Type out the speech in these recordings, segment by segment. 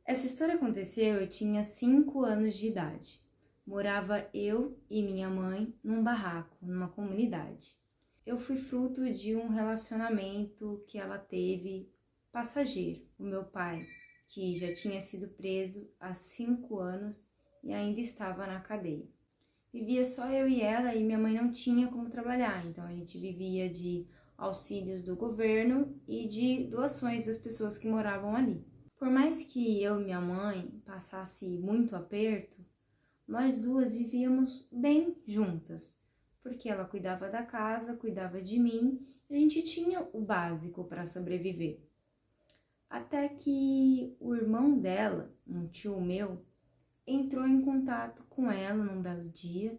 Essa história aconteceu, eu tinha 5 anos de idade. Morava eu e minha mãe num barraco, numa comunidade. Eu fui fruto de um relacionamento que ela teve passageiro. O meu pai, que já tinha sido preso há 5 anos e ainda estava na cadeia. Vivia só eu e ela e minha mãe não tinha como trabalhar, então a gente vivia de auxílios do governo e de doações das pessoas que moravam ali. Por mais que eu e minha mãe passasse muito aperto, nós duas vivíamos bem juntas, porque ela cuidava da casa, cuidava de mim, e a gente tinha o básico para sobreviver. Até que o irmão dela, um tio meu, entrou em contato com ela num belo dia,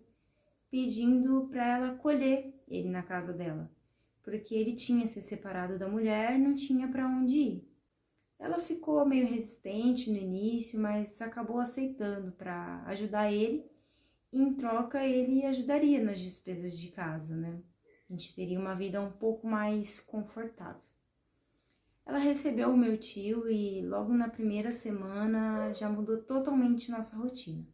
pedindo para ela acolher ele na casa dela, porque ele tinha se separado da mulher e não tinha para onde ir. Ela ficou meio resistente no início, mas acabou aceitando para ajudar ele. Em troca, ele ajudaria nas despesas de casa, né? A gente teria uma vida um pouco mais confortável. Ela recebeu o meu tio e logo na primeira semana já mudou totalmente nossa rotina.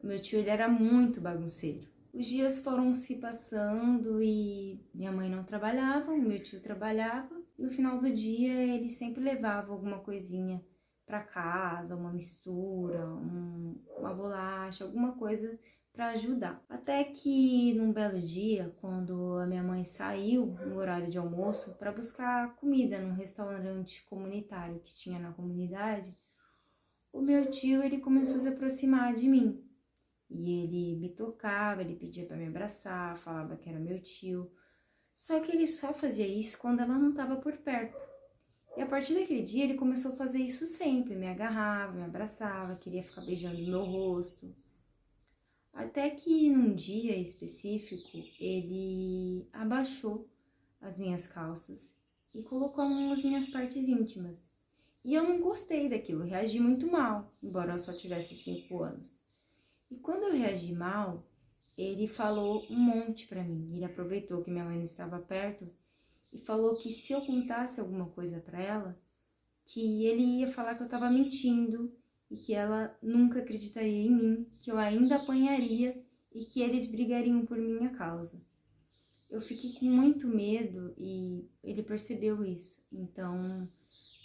O meu tio, ele era muito bagunceiro. Os dias foram se passando e minha mãe não trabalhava, o meu tio trabalhava. No final do dia, ele sempre levava alguma coisinha para casa, uma mistura, uma bolacha, alguma coisa para ajudar. Até que num belo dia, quando a minha mãe saiu no horário de almoço para buscar comida num restaurante comunitário que tinha na comunidade, o meu tio, ele começou a se aproximar de mim. E ele me tocava, ele pedia para me abraçar, falava que era meu tio. Só que ele só fazia isso quando ela não estava por perto. E a partir daquele dia ele começou a fazer isso sempre, me agarrava, me abraçava, queria ficar beijando meu rosto. Até que num dia específico ele abaixou as minhas calças e colocou a mão nas minhas partes íntimas. E eu não gostei daquilo, reagi muito mal, embora eu só tivesse 5 anos. E quando eu reagi mal, ele falou um monte pra mim. Ele aproveitou que minha mãe não estava perto e falou que se eu contasse alguma coisa pra ela, que ele ia falar que eu estava mentindo e que ela nunca acreditaria em mim, que eu ainda apanharia e que eles brigariam por minha causa. Eu fiquei com muito medo e ele percebeu isso. Então,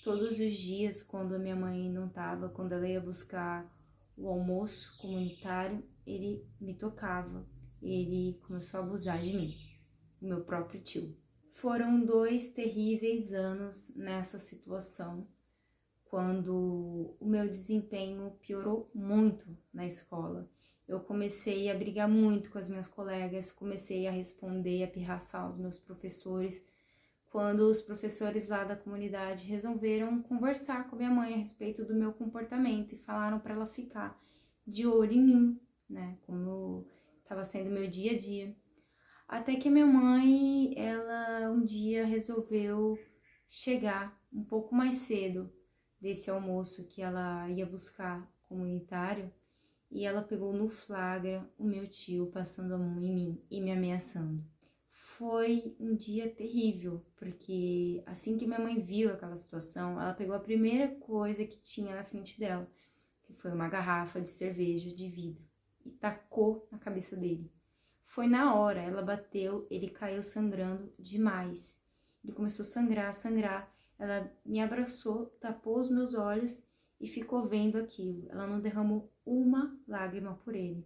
todos os dias, quando a minha mãe não estava, quando ela ia buscar o almoço comunitário, ele me tocava, ele começou a abusar de mim, o meu próprio tio. Foram 2 terríveis anos nessa situação, quando o meu desempenho piorou muito na escola. Eu comecei a brigar muito com as minhas colegas, comecei a responder, a pirraçar os meus professores, quando os professores lá da comunidade resolveram conversar com a minha mãe a respeito do meu comportamento e falaram para ela ficar de olho em mim, né, como estava sendo meu dia a dia. Até que a minha mãe, ela um dia resolveu chegar um pouco mais cedo desse almoço que ela ia buscar comunitário e ela pegou no flagra o meu tio passando a mão em mim e me ameaçando. Foi um dia terrível, porque assim que minha mãe viu aquela situação, ela pegou a primeira coisa que tinha na frente dela, que foi uma garrafa de cerveja de vidro, e tacou na cabeça dele. Foi na hora, ela bateu, ele caiu sangrando demais. Ele começou a sangrar, ela me abraçou, tapou os meus olhos e ficou vendo aquilo. Ela não derramou uma lágrima por ele.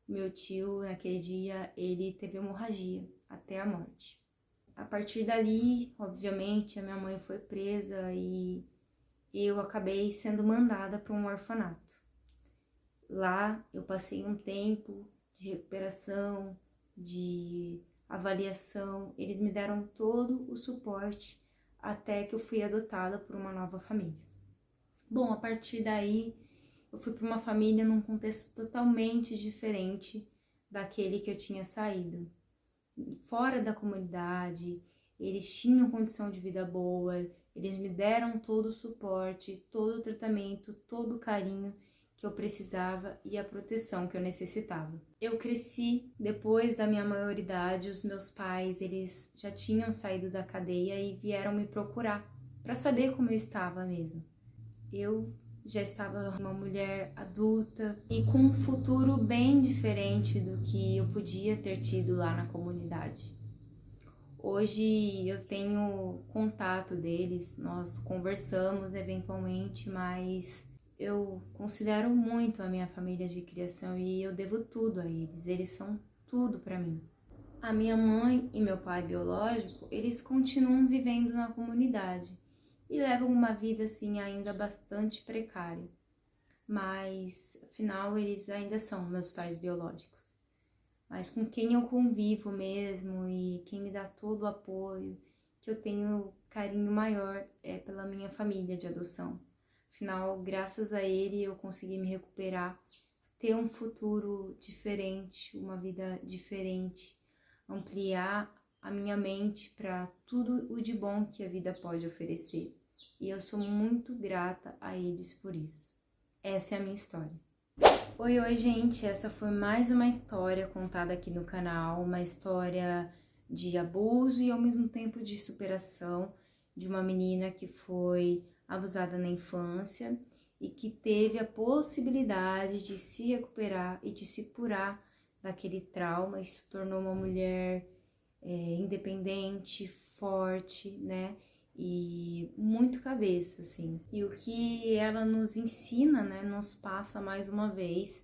Meu tio, naquele dia, ele teve hemorragia até a morte. A partir dali, obviamente, a minha mãe foi presa e eu acabei sendo mandada para um orfanato. Lá eu passei um tempo de recuperação, de avaliação. Eles me deram todo o suporte até que eu fui adotada por uma nova família. Bom, a partir daí eu fui para uma família num contexto totalmente diferente daquele que eu tinha saído. Fora da comunidade, eles tinham condição de vida boa, eles me deram todo o suporte, todo o tratamento, todo o carinho que eu precisava e a proteção que eu necessitava. Eu cresci depois da minha maioridade, os meus pais, eles já tinham saído da cadeia e vieram me procurar para saber como eu estava mesmo. Eu já estava uma mulher adulta e com um futuro bem diferente do que eu podia ter tido lá na comunidade. Hoje eu tenho contato deles, nós conversamos eventualmente, mas eu considero muito a minha família de criação e eu devo tudo a eles, eles são tudo para mim. A minha mãe e meu pai biológico, eles continuam vivendo na comunidade e levam uma vida assim ainda bastante precária, mas afinal eles ainda são meus pais biológicos. Mas com quem eu convivo mesmo e quem me dá todo o apoio, que eu tenho carinho maior é pela minha família de adoção. Afinal, graças a ele eu consegui me recuperar, ter um futuro diferente, uma vida diferente, ampliar a minha mente para tudo o de bom que a vida pode oferecer. E eu sou muito grata a eles por isso. Essa é a minha história. Oi, gente, essa foi mais uma história contada aqui no canal, uma história de abuso e ao mesmo tempo de superação de uma menina que foi abusada na infância e que teve a possibilidade de se recuperar e de se curar daquele trauma e se tornou uma mulher independente, forte, né? E muito cabeça, assim. E o que ela nos ensina, né, nos passa mais uma vez,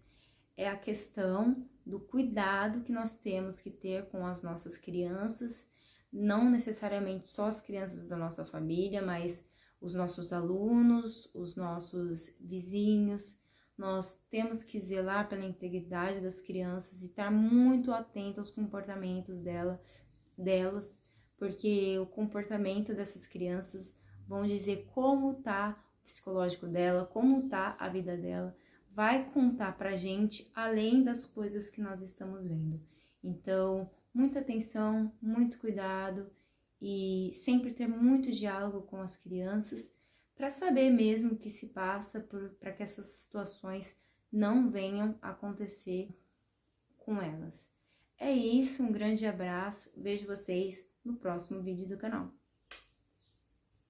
é a questão do cuidado que nós temos que ter com as nossas crianças, não necessariamente só as crianças da nossa família, mas os nossos alunos, os nossos vizinhos. Nós temos que zelar pela integridade das crianças e estar muito atento aos comportamentos delas, porque o comportamento dessas crianças vão dizer como tá o psicológico dela, como tá a vida dela, vai contar pra gente além das coisas que nós estamos vendo. Então, muita atenção, muito cuidado e sempre ter muito diálogo com as crianças para saber mesmo o que se passa, para que essas situações não venham a acontecer com elas. É isso, um grande abraço, vejo vocês no próximo vídeo do canal.